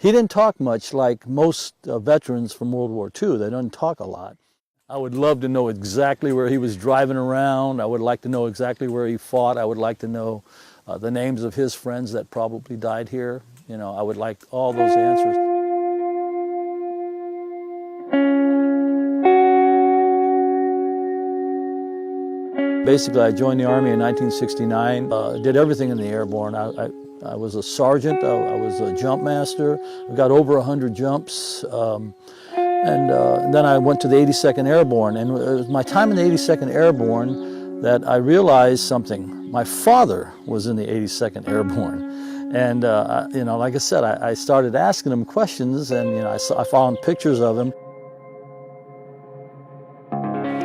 He didn't talk much like most veterans from World War II. They don't talk a lot. I would love to know exactly where he was driving around. I would like to know exactly where he fought. I would like to know the names of his friends that probably died here. You know, I would like all those answers. Basically, I joined the Army in 1969, did everything in the airborne. I was a sergeant, I was a jump master. I got over 100 jumps. And then I went to the 82nd Airborne, and it was my time in the 82nd Airborne that I realized something. My father was in the 82nd Airborne, and you know, like I said, I started asking him questions, and you know, I found pictures of him.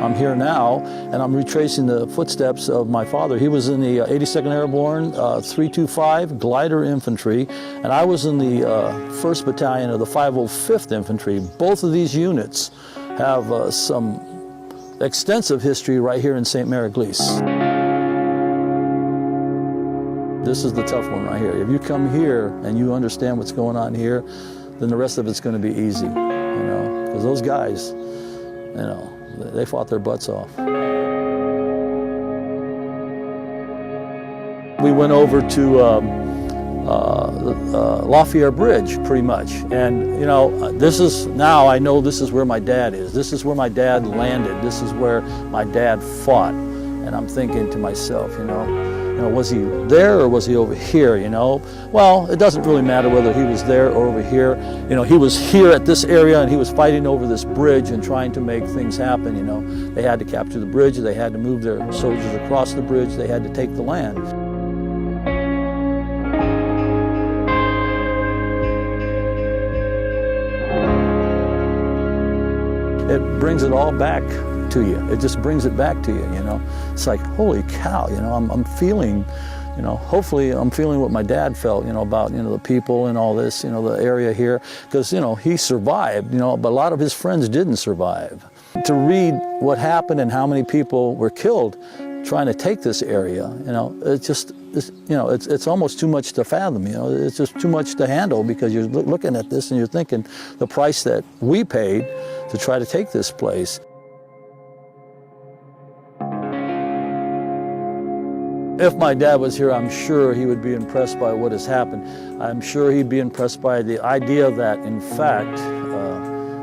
I'm here now, and I'm retracing the footsteps of my father. He was in the 82nd Airborne, 325 Glider Infantry, and I was in the 1st Battalion of the 505th Infantry. Both of these units have some extensive history right here in St. Mary-Glise. This is the tough one right here. If you come here and you understand what's going on here, then the rest of it's going to be easy, you know, because those guys, you know, they fought their butts off. We went over to Lafayette Bridge, pretty much. And, you know, now I know this is where my dad is. This is where my dad landed. This is where my dad fought. And I'm thinking to myself, you know, was he there or was he over here, you know? Well, it doesn't really matter whether he was there or over here. You know, he was here at this area and he was fighting over this bridge and trying to make things happen, you know. They had to capture the bridge, they had to move their soldiers across the bridge, they had to take the land. It brings it all back to you. It just brings it back to you, you know. It's like, holy cow, you know, I'm feeling, you know, hopefully I'm feeling what my dad felt, you know, about, you know, the people and all this, you know, the area here. Because, you know, he survived, you know, but a lot of his friends didn't survive. To read what happened and how many people were killed trying to take this area, you know, it's almost too much to fathom, you know. It's just too much to handle because you're looking at this and you're thinking the price that we paid to try to take this place. If my dad was here, I'm sure he would be impressed by what has happened. I'm sure he'd be impressed by the idea that, in fact,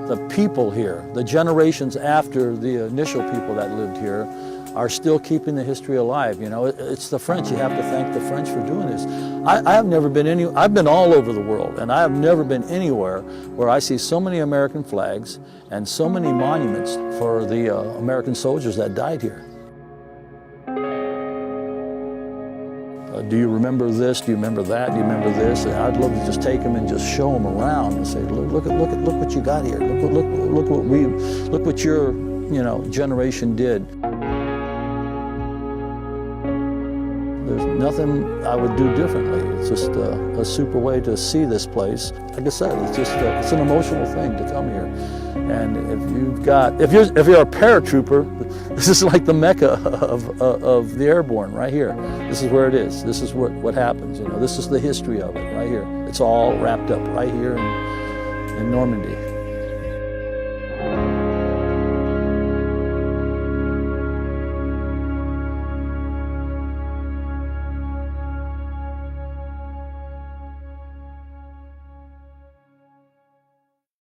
the people here, the generations after the initial people that lived here, are still keeping the history alive. You know, it's the French. You have to thank the French for doing this. I have never been I've been all over the world, and I have never been anywhere where I see so many American flags and so many monuments for the American soldiers that died here. Do you remember this? Do you remember that? Do you remember this? And I'd love to just take them and just show them around and say, look what you got here. Look what your, you know, generation did. There's nothing I would do differently. It's just a super way to see this place. Like I said, it's an emotional thing to come here. And if you're a paratrooper, this is like the mecca of the airborne right here. This is where it is. This is what happens. You know, this is the history of it right here. It's all wrapped up right here in Normandy.